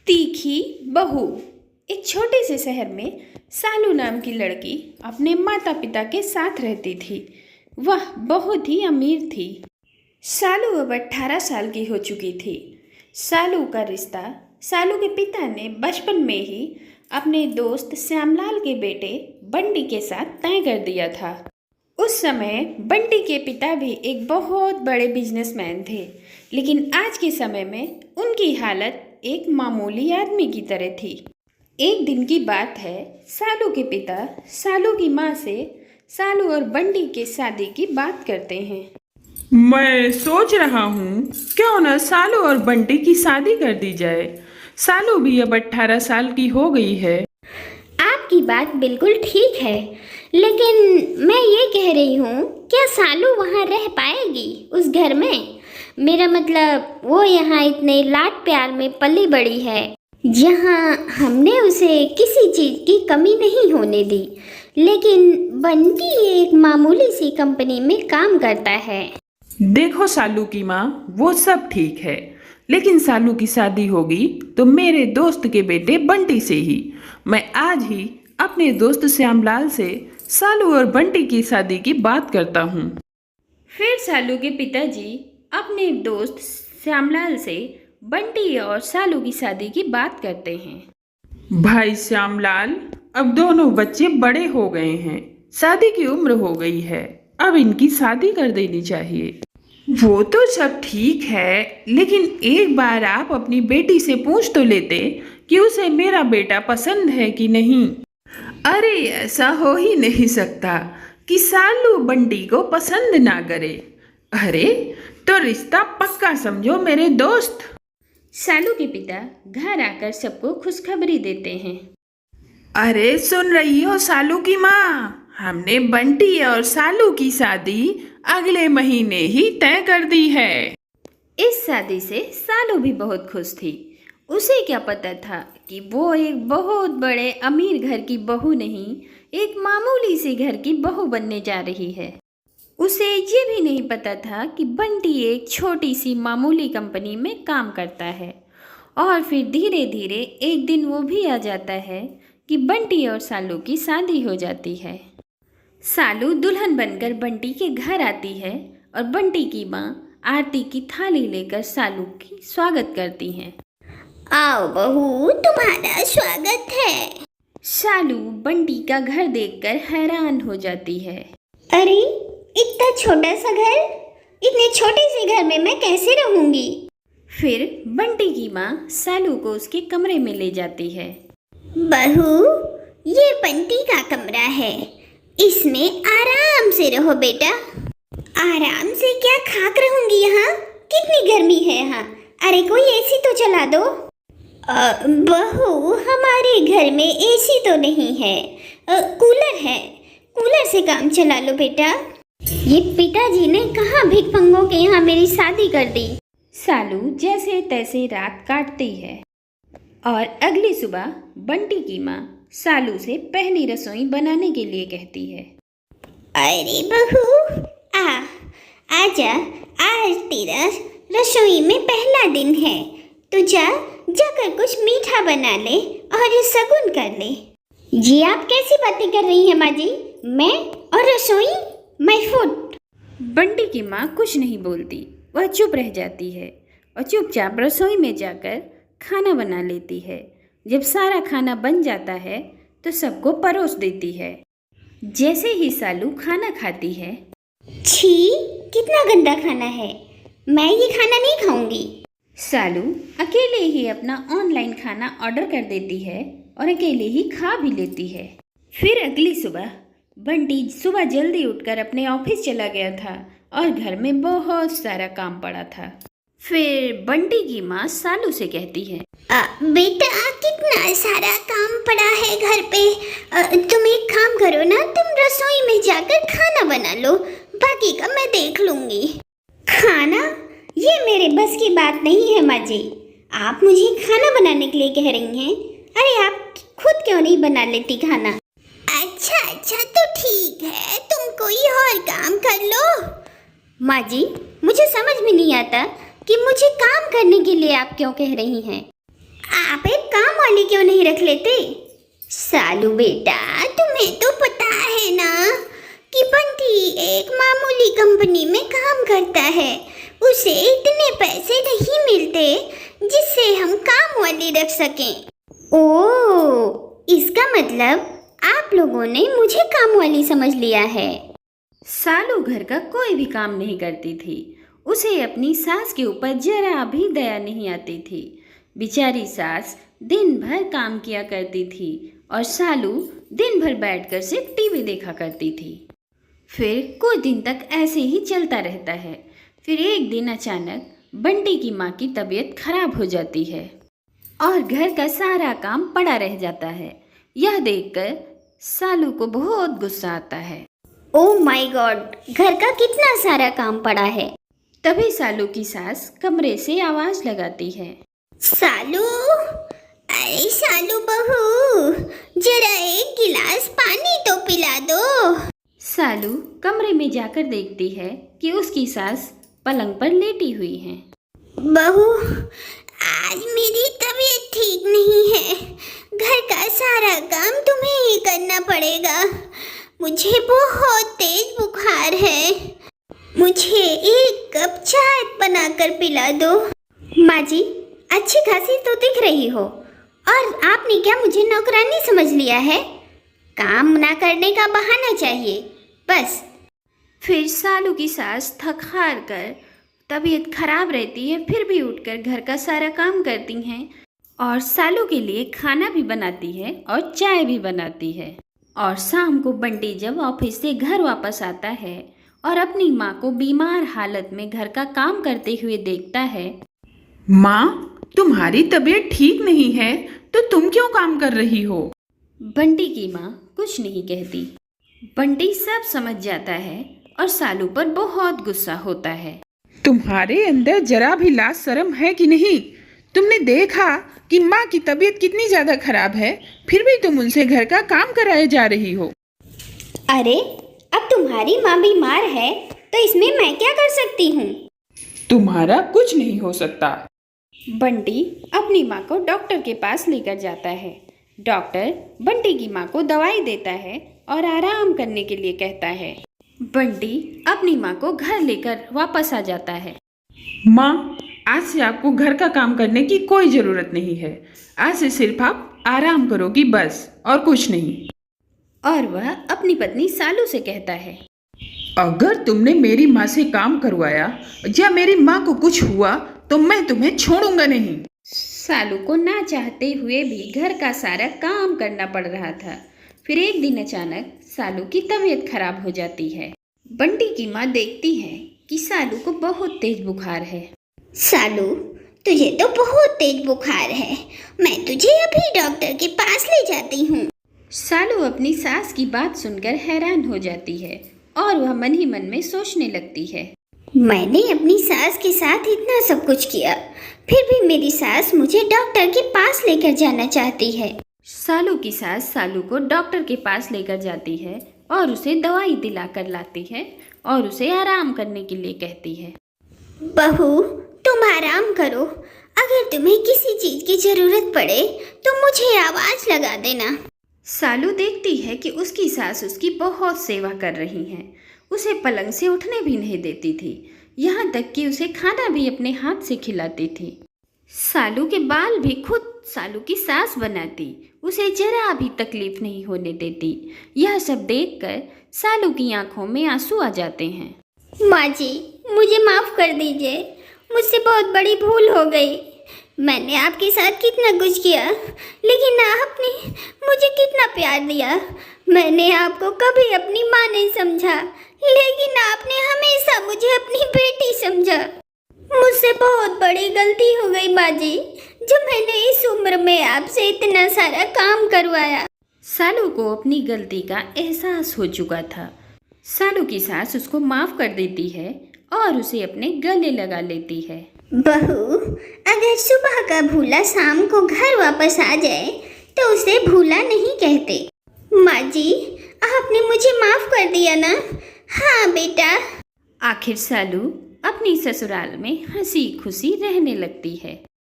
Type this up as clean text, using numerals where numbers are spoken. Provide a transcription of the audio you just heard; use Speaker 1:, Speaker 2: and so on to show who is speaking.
Speaker 1: तीखी बहू। एक छोटे से शहर में सालू नाम की लड़की अपने माता पिता के साथ रहती थी। वह बहुत ही अमीर थी। सालू अब 18 साल की हो चुकी थी। सालू का रिश्ता सालू के पिता ने बचपन में ही अपने दोस्त श्यामलाल के बेटे बंटी के साथ तय कर दिया था। उस समय बंटी के पिता भी एक बहुत बड़े बिजनेसमैन थे, लेकिन आज के समय में उनकी हालत एक मामूली आदमी की तरह थी। एक दिन की बात है, सालू के पिता सालू की माँ से सालू और बंटी के शादी की बात करते हैं।
Speaker 2: मैं सोच रहा हूँ क्यों न सालू और बंटी की शादी कर दी जाए। सालू भी अब 18 साल की हो गई है।
Speaker 3: आपकी बात बिल्कुल ठीक है, लेकिन मैं ये कह रही हूँ, क्या सालू वहाँ रह पाएगी उस घर में? मेरा मतलब वो यहाँ इतने लाड प्यार में पली बड़ी है, जहाँ हमने उसे किसी चीज़ की कमी नहीं होने दी। लेकिन बंटी एक मामूली सी कंपनी में काम करता है।
Speaker 2: देखो सालू की माँ, वो सब ठीक है, लेकिन सालू की शादी होगी तो मेरे दोस्त के बेटे बंटी से ही। मैं आज ही अपने दोस्त श्यामलाल से सालू और बंटी की शादी की बात करता हूँ।
Speaker 1: फिर सालू के पिताजी अपने दोस्त श्यामलाल से बंटी और सालू की शादी की बात करते हैं।
Speaker 2: भाई श्यामलाल, अब दोनों बच्चे बड़े हो गए हैं, शादी की उम्र हो गई है, अब इनकी शादी कर देनी चाहिए। वो तो सब ठीक है, लेकिन एक बार आप अपनी बेटी से पूछ तो लेते कि उसे मेरा बेटा पसंद है कि नहीं। अरे ऐसा हो ही नहीं सकता कि सालू बंटी को पसंद ना करे। अरे तो रिश्ता पक्का समझो मेरे दोस्त।
Speaker 1: सालू के पिता घर आकर सबको खुशखबरी देते हैं।
Speaker 2: अरे सुन रही हो सालू की माँ, हमने बंटी और सालू की शादी अगले महीने ही तय कर दी है।
Speaker 1: इस शादी से सालू भी बहुत खुश थी। उसे क्या पता था कि वो एक बहुत बड़े अमीर घर की बहू नहीं, एक मामूली सी घर की बहू बनने जा रही है। उसे ये भी नहीं पता था कि बंटी एक छोटी सी मामूली कंपनी में काम करता है। और फिर धीरे धीरे एक दिन वो भी आ जाता है कि बंटी और सालू की शादी हो जाती है। सालू दुल्हन बनकर बंटी के घर आती है और बंटी की माँ आरती की थाली लेकर सालू की स्वागत करती हैं।
Speaker 3: आओ बहू, तुम्हारा स्वागत है।
Speaker 1: सालू बंटी का घर देखकर हैरान हो जाती है।
Speaker 3: अरे इतना छोटा सा घर, इतने छोटे से घर में मैं कैसे रहूंगी?
Speaker 1: फिर बंटी की माँ सालू को उसके कमरे में ले जाती है।
Speaker 3: बहू, ये बंटी का कमरा है, इसमें आराम से रहो बेटा। आराम से क्या, खाक रहूंगी यहाँ? कितनी गर्मी है यहाँ। अरे कोई एसी तो चला दो। बहू, हमारे घर में एसी तो नहीं है, कूलर है, कूलर से काम चला लो बेटा। ये पिताजी ने कहाँ भिखमंगों के यहाँ मेरी शादी कर दी।
Speaker 1: सालू जैसे तैसे रात काटती है और अगली सुबह बंटी की माँ सालू से पहली रसोई बनाने के लिए कहती है।
Speaker 3: अरे बहू, आजा, आज तेरा रसोई में पहला दिन है, तो जाकर कुछ मीठा बना ले और शगुन कर ले। जी आप कैसी बातें कर रही हैं माँ जी? मैं और रसोई, माय फूड।
Speaker 1: बंटी की माँ कुछ नहीं बोलती, वह चुप रह जाती है और चुपचाप रसोई में जाकर खाना बना लेती है। जब सारा खाना बन जाता है तो सबको परोस देती है। जैसे ही सालू खाना खाती है,
Speaker 3: छी, कितना गंदा खाना है, मैं ये खाना नहीं खाऊंगी।
Speaker 1: सालू अकेले ही अपना ऑनलाइन खाना ऑर्डर कर देती है और अकेले ही खा भी लेती है। फिर अगली सुबह बंटी सुबह जल्दी उठकर अपने ऑफिस चला गया था और घर में बहुत सारा काम पड़ा था। फिर बंटी की माँ सालू से कहती है,
Speaker 3: बेटा कितना सारा काम पड़ा है घर पे, तुम एक काम करो ना, तुम रसोई में जाकर खाना बना लो, बाकी का मैं देख लूंगी। खाना? ये मेरे बस की बात नहीं है माँ जी, आप मुझे खाना बनाने के लिए कह रही हैं। अरे आप खुद क्यों नहीं बना लेती खाना? अच्छा तो ठीक है, तुम कोई और काम कर लो। माँ जी, मुझे समझ में नहीं आता कि मुझे काम करने के लिए आप क्यों कह रही हैं। आप एक काम वाली क्यों नहीं रख लेते? सालू बेटा, तुम्हें तो पता है ना कि बंटी एक मामूली कंपनी में काम करता है। उसे इतने पैसे नहीं मिलते जिससे हम काम वाली रख सकें। ओह, इसका मतलब आप लोगों ने मुझे काम वाली समझ लिया है।
Speaker 1: सालू घर का कोई भी काम नहीं करती थी। उसे अपनी सास के ऊपर जरा भी दया नहीं आती थी। बेचारी सास दिन भर काम किया करती थी और सालू दिन भर बैठकर सिर्फ टीवी देखा करती थी। फिर कुछ दिन तक ऐसे ही चलता रहता है। फिर एक दिन अचानक बंटी की माँ की तबीयत खराब हो जाती है और घर का सारा काम पड़ा रह जाता है। यह देखकर सालू को बहुत गुस्सा आता है।
Speaker 3: ओह माय गॉड, घर का कितना सारा काम पड़ा है।
Speaker 1: तभी सालू की सास कमरे से आवाज लगाती है।
Speaker 3: सालू, अरे सालू बहू, जरा एक गिलास पानी तो पिला दो।
Speaker 1: सालू कमरे में जाकर देखती है कि उसकी सास पलंग पर लेटी हुई है।
Speaker 3: बहू, आज मेरी तबीयत ठीक नहीं है। घर का सारा काम तुम्हें ही करना पड़ेगा। मुझे बहुत तेज बुखार है। मुझे एक कप चाय बनाकर पिला दो। माँ जी, अच्छी खासी तो दिख रही हो, और आपने क्या मुझे नौकरानी समझ लिया है? काम ना करने का बहाना चाहिए बस।
Speaker 1: फिर सालू की सास थक हार कर, तबीयत खराब रहती है, फिर भी उठकर घर का सारा काम करती हैं और सालू के लिए खाना भी बनाती है और चाय भी बनाती है। और शाम को बंटी जब ऑफिस से घर वापस आता है और अपनी माँ को बीमार हालत में घर का काम करते हुए देखता है।
Speaker 2: माँ, तुम्हारी तबीयत ठीक नहीं है तो तुम क्यों काम कर रही हो?
Speaker 1: बंटी की माँ कुछ नहीं कहती। बंटी सब समझ जाता है और सालू पर बहुत गुस्सा होता है।
Speaker 2: तुम्हारे अंदर जरा भी लाज शर्म है कि नहीं? तुमने देखा कि माँ की तबीयत कितनी ज्यादा खराब है, फिर भी तुम उनसे घर का काम कराए जा रही हो।
Speaker 3: अरे, अब तुम्हारी माँ बीमार है तो इसमें मैं क्या कर सकती हूँ?
Speaker 2: तुम्हारा कुछ नहीं हो सकता।
Speaker 1: बंटी अपनी माँ को डॉक्टर के पास लेकर जाता है। डॉक्टर बंटी की माँ को दवाई देता है और आराम करने के लिए कहता है। बंटी अपनी माँ को घर लेकर वापस आ जाता है।
Speaker 2: माँ, आज से आपको घर का काम करने की कोई जरूरत नहीं है। आज से सिर्फ आप आराम करोगी बस, और कुछ नहीं।
Speaker 1: और वह अपनी पत्नी सालू से कहता है,
Speaker 2: अगर तुमने मेरी माँ से काम करवाया या मेरी माँ को कुछ हुआ तो मैं तुम्हें छोड़ूंगा नहीं।
Speaker 1: सालू को ना चाहते हुए भी घर का सारा काम करना पड़ रहा था। फिर एक दिन अचानक सालू की तबीयत खराब हो जाती है। बंटी की माँ देखती है कि सालू को बहुत तेज बुखार है।
Speaker 3: सालू, तुझे तो बहुत तेज बुखार है। मैं तुझे अभी डॉक्टर के पास ले जाती हूँ।
Speaker 1: सालू अपनी सास की बात सुनकर हैरान हो जाती है और वह मन ही मन में सोचने लगती है,
Speaker 3: मैंने अपनी सास के साथ इतना सब कुछ किया, फिर भी मेरी सास मुझे डॉक्टर के पास लेकर जाना चाहती है।
Speaker 1: सालू की सास सालू को डॉक्टर के पास लेकर जाती है और उसे दवाई दिलाकर लाती है और उसे आराम करने के लिए कहती है।
Speaker 3: बहू, तुम आराम करो। अगर तुम्हें किसी चीज की जरूरत पड़े तो मुझे आवाज लगा देना।
Speaker 1: सालू देखती है कि उसकी सास उसकी बहुत सेवा कर रही हैं। उसे पलंग से उठने भी नहीं देती थी, यहाँ तक कि उसे खाना भी अपने हाथ से खिलाती थी। सालू के बाल भी खुद सालू की सास बनाती, उसे जरा भी तकलीफ नहीं होने देती। यह सब देखकर सालू की आंखों में आंसू आ जाते हैं।
Speaker 3: माँ जी, मुझे माफ कर दीजिए। मुझसे बहुत बड़ी भूल हो गई। मैंने आपके साथ कितना कुछ किया, लेकिन आपने मुझे कितना प्यार दिया। मैंने आपको कभी अपनी माँ नहीं समझा, लेकिन आपने हमेशा मुझे अपनी बेटी समझा। मुझसे बहुत बड़ी गलती हो गई माँ जी, जो मैंने इस उम्र में आपसे इतना सारा काम करवाया।
Speaker 1: सालू को अपनी गलती का एहसास हो चुका था। सालू की सास उसको माफ कर देती है और उसे अपने गले लगा लेती है।
Speaker 3: बहू, अगर सुबह का भूला शाम को घर वापस आ जाए तो उसे भूला नहीं कहते। माँ जी, आपने मुझे माफ कर दिया ना? हाँ बेटा।
Speaker 1: आखिर सालू अपनी ससुराल में हंसी खुशी रहने लगती है।